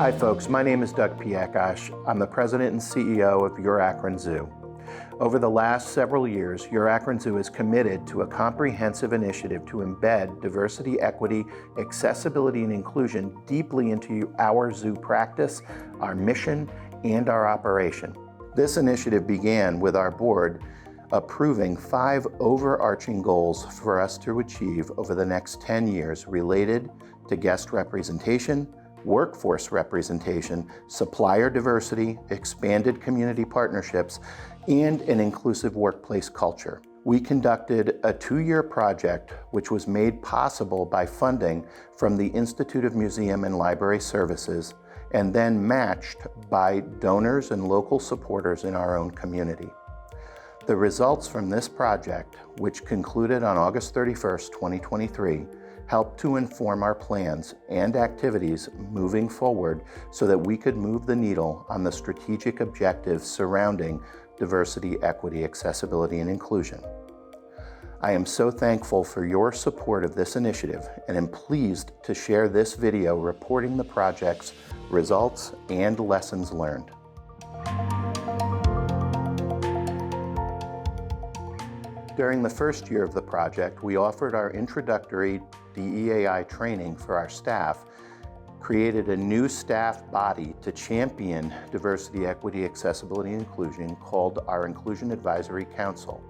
Hi folks, my name is Doug Piakash. I'm the president and CEO of Your Akron Zoo. Over the last several years, Your Akron Zoo is committed to a comprehensive initiative to embed diversity, equity, accessibility, and inclusion deeply into our zoo practice, our mission, and our operation. This initiative began with our board approving 5 overarching goals for us to achieve over the next 10 years related to guest representation, workforce representation, supplier diversity, expanded community partnerships, and an inclusive workplace culture. We conducted a 2-year project which was made possible by funding from the Institute of Museum and Library Services and then matched by donors and local supporters in our own community. The results from this project, which concluded on August 31st, 2023, helped to inform our plans and activities moving forward so that we could move the needle on the strategic objectives surrounding diversity, equity, accessibility, and inclusion. I am so thankful for your support of this initiative and am pleased to share this video reporting the project's results and lessons learned. During the first year of the project, we offered our introductory DEAI training for our staff, created a new staff body to champion diversity, equity, accessibility, and inclusion called our Inclusion Advisory Council,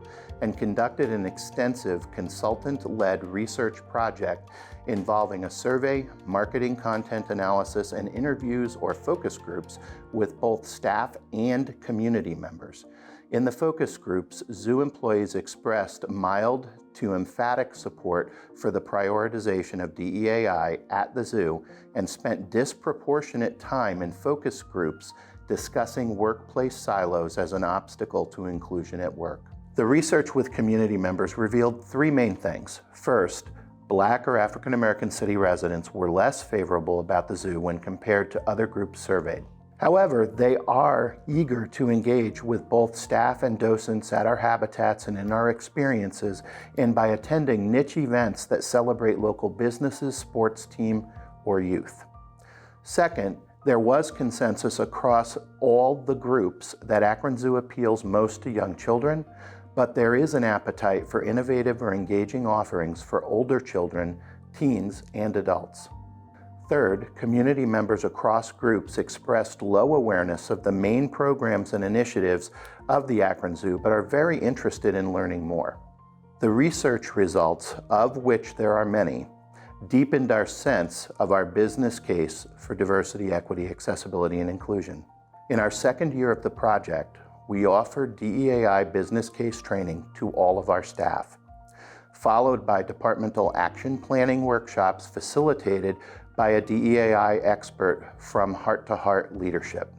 and conducted an extensive consultant-led research project involving a survey, marketing content analysis, and interviews or focus groups with both staff and community members. In the focus groups, zoo employees expressed mild to emphatic support for the prioritization of DEAI at the zoo and spent disproportionate time in focus groups discussing workplace silos as an obstacle to inclusion at work. The research with community members revealed 3 main things. First, Black or African American city residents were less favorable about the zoo when compared to other groups surveyed. However, they are eager to engage with both staff and docents at our habitats and in our experiences, and by attending niche events that celebrate local businesses, sports team, or youth. Second, there was consensus across all the groups that Akron Zoo appeals most to young children, but there is an appetite for innovative or engaging offerings for older children, teens, and adults. Third, community members across groups expressed low awareness of the main programs and initiatives of the Akron Zoo, but are very interested in learning more. The research results, of which there are many, deepened our sense of our business case for diversity, equity, accessibility, and inclusion. In our second year of the project, we offered DEAI business case training to all of our staff, followed by departmental action planning workshops facilitated by a DEAI expert from Heart to Heart Leadership.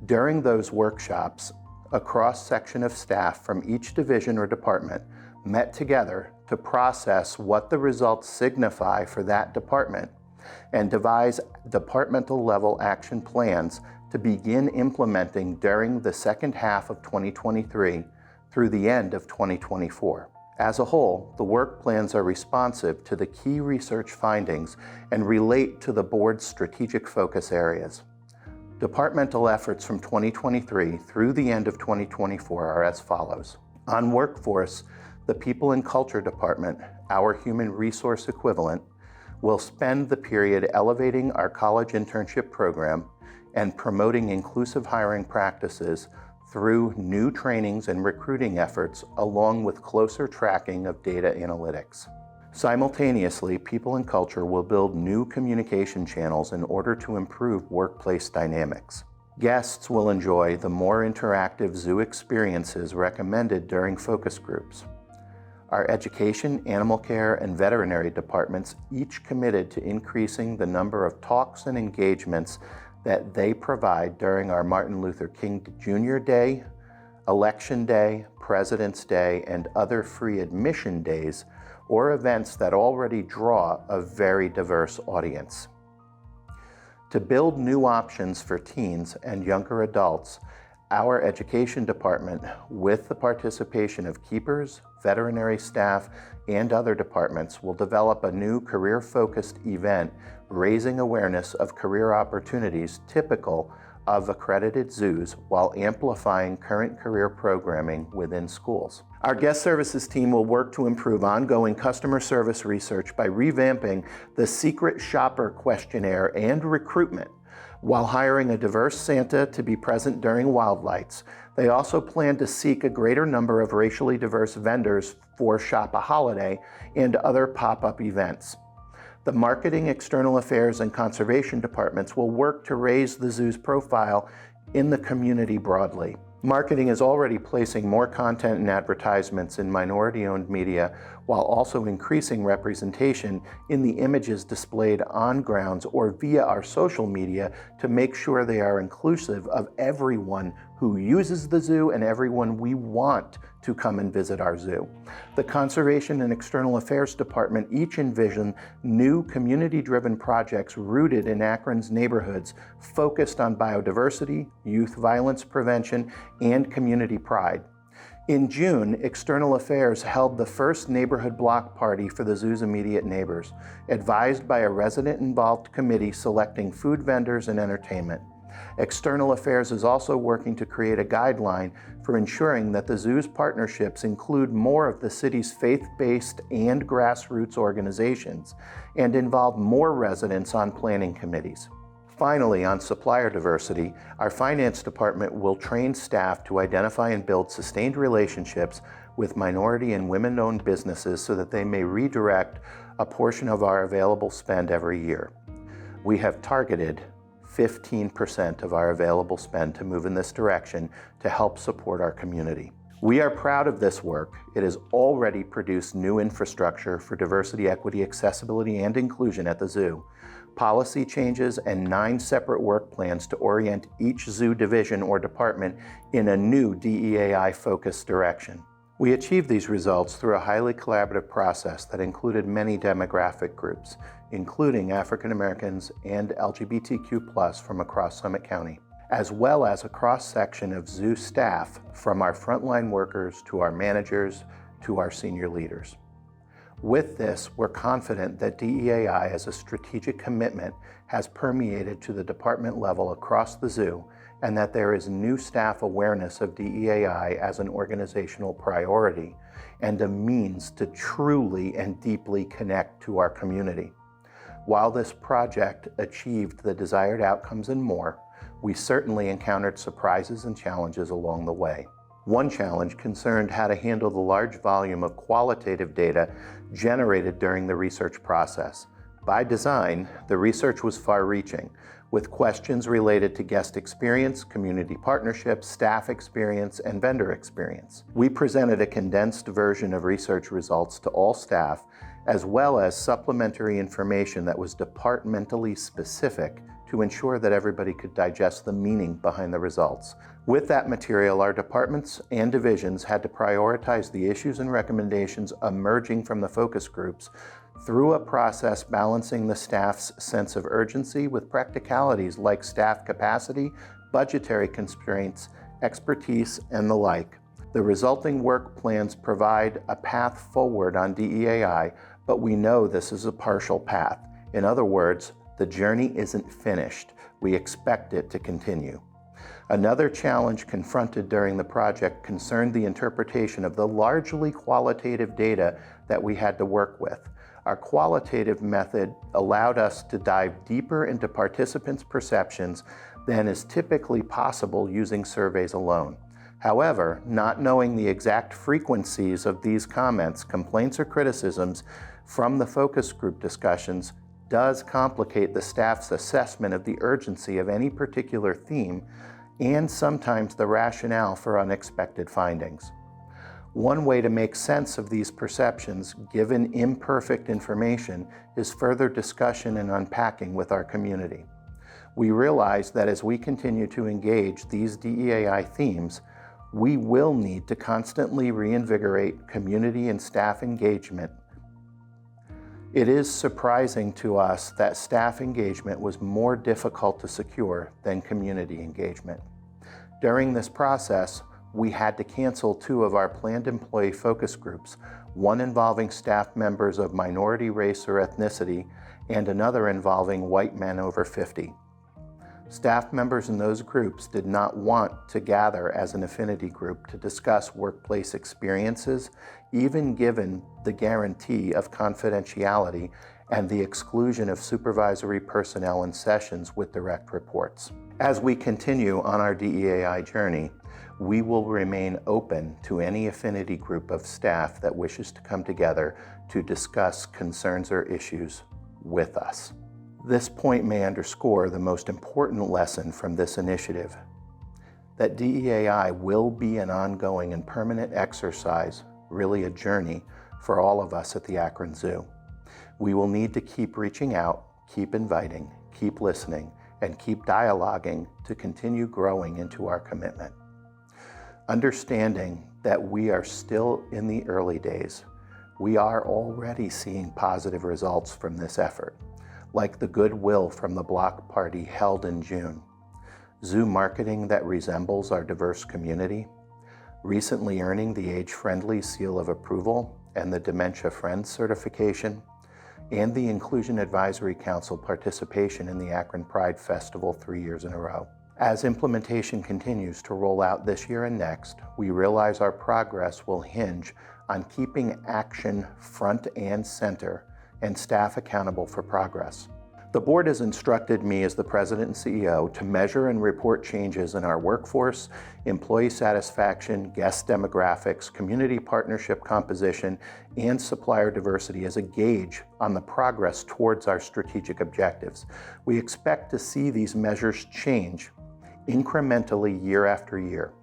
During those workshops, a cross-section of staff from each division or department met together to process what the results signify for that department and devise departmental level action plans to begin implementing during the second half of 2023 through the end of 2024. As a whole, the work plans are responsive to the key research findings and relate to the board's strategic focus areas. Departmental efforts from 2023 through the end of 2024 are as follows. On workforce, the People and Culture Department, our human resource equivalent, will spend the period elevating our college internship program and promoting inclusive hiring practices through new trainings and recruiting efforts, along with closer tracking of data analytics. Simultaneously, People and Culture will build new communication channels in order to improve workplace dynamics. Guests will enjoy the more interactive zoo experiences recommended during focus groups. Our education, animal care, and veterinary departments each committed to increasing the number of talks and engagements that they provide during our Martin Luther King Jr. Day, Election Day, President's Day, and other free admission days, or events that already draw a very diverse audience. To build new options for teens and younger adults, our education department, with the participation of keepers, veterinary staff, and other departments, will develop a new career-focused event raising awareness of career opportunities typical of accredited zoos while amplifying current career programming within schools. Our guest services team will work to improve ongoing customer service research by revamping the secret shopper questionnaire and recruitment. While hiring a diverse Santa to be present during Wildlights, they also plan to seek a greater number of racially diverse vendors for Shop a Holiday and other pop-up events. The Marketing, External Affairs, and Conservation departments will work to raise the zoo's profile in the community broadly. Marketing is already placing more content and advertisements in minority-owned media while also increasing representation in the images displayed on grounds or via our social media to make sure they are inclusive of everyone who uses the zoo and everyone we want to come and visit our zoo. The Conservation and External Affairs Department each envision new community-driven projects rooted in Akron's neighborhoods focused on biodiversity, youth violence prevention, and community pride. In June, External Affairs held the first neighborhood block party for the zoo's immediate neighbors, advised by a resident-involved committee selecting food vendors and entertainment. External Affairs is also working to create a guideline for ensuring that the zoo's partnerships include more of the city's faith-based and grassroots organizations and involve more residents on planning committees. Finally, on supplier diversity, our finance department will train staff to identify and build sustained relationships with minority and women-owned businesses so that they may redirect a portion of our available spend every year. We have targeted 15% of our available spend to move in this direction to help support our community. We are proud of this work. It has already produced new infrastructure for diversity, equity, accessibility, and inclusion at the zoo, policy changes, and 9 separate work plans to orient each zoo division or department in a new DEAI-focused direction. We achieved these results through a highly collaborative process that included many demographic groups, including African Americans and LGBTQ+ from across Summit County, as well as a cross-section of zoo staff from our frontline workers to our managers to our senior leaders. With this, we're confident that DEAI as a strategic commitment has permeated to the department level across the zoo and that there is new staff awareness of DEAI as an organizational priority and a means to truly and deeply connect to our community. While this project achieved the desired outcomes and more, we certainly encountered surprises and challenges along the way. One challenge concerned how to handle the large volume of qualitative data generated during the research process. By design, the research was far-reaching, with questions related to guest experience, community partnerships, staff experience, and vendor experience. We presented a condensed version of research results to all staff, as well as supplementary information that was departmentally specific to ensure that everybody could digest the meaning behind the results. With that material, our departments and divisions had to prioritize the issues and recommendations emerging from the focus groups through a process balancing the staff's sense of urgency with practicalities like staff capacity, budgetary constraints, expertise, and the like. The resulting work plans provide a path forward on DEAI, but we know this is a partial path. In other words, the journey isn't finished. We expect it to continue. Another challenge confronted during the project concerned the interpretation of the largely qualitative data that we had to work with. Our qualitative method allowed us to dive deeper into participants' perceptions than is typically possible using surveys alone. However, not knowing the exact frequencies of these comments, complaints, or criticisms from the focus group discussions does complicate the staff's assessment of the urgency of any particular theme and sometimes the rationale for unexpected findings. One way to make sense of these perceptions, given imperfect information, is further discussion and unpacking with our community. We realize that as we continue to engage these DEAI themes, we will need to constantly reinvigorate community and staff engagement. It is surprising to us that staff engagement was more difficult to secure than community engagement. During this process, we had to cancel 2 of our planned employee focus groups, one involving staff members of minority race or ethnicity, and another involving white men over 50. Staff members in those groups did not want to gather as an affinity group to discuss workplace experiences, even given the guarantee of confidentiality and the exclusion of supervisory personnel in sessions with direct reports. As we continue on our DEAI journey, we will remain open to any affinity group of staff that wishes to come together to discuss concerns or issues with us. This point may underscore the most important lesson from this initiative, that DEAI will be an ongoing and permanent exercise, really a journey, for all of us at the Akron Zoo. We will need to keep reaching out, keep inviting, keep listening, and keep dialoguing to continue growing into our commitment. Understanding that we are still in the early days, we are already seeing positive results from this effort, like the goodwill from the block party held in June, zoo marketing that resembles our diverse community, recently earning the Age-Friendly Seal of Approval and the Dementia Friends certification, and the Inclusion Advisory Council participation in the Akron Pride Festival 3 years in a row. As implementation continues to roll out this year and next, we realize our progress will hinge on keeping action front and center and staff accountable for progress. The board has instructed me as the President and CEO to measure and report changes in our workforce, employee satisfaction, guest demographics, community partnership composition, and supplier diversity as a gauge on the progress towards our strategic objectives. We expect to see these measures change incrementally year after year.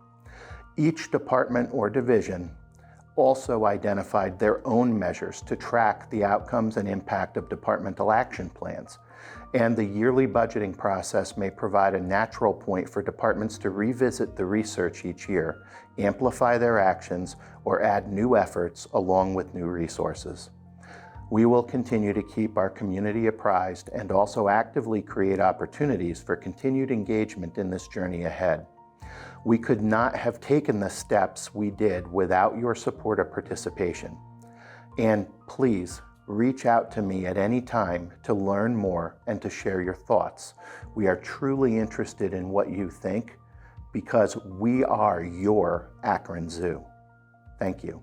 Each department or division also identified their own measures to track the outcomes and impact of departmental action plans. And the yearly budgeting process may provide a natural point for departments to revisit the research each year, amplify their actions, or add new efforts along with new resources. We will continue to keep our community apprised and also actively create opportunities for continued engagement in this journey ahead. We could not have taken the steps we did without your support or participation. And please, reach out to me at any time to learn more and to share your thoughts. We are truly interested in what you think because we are your Akron Zoo. Thank you.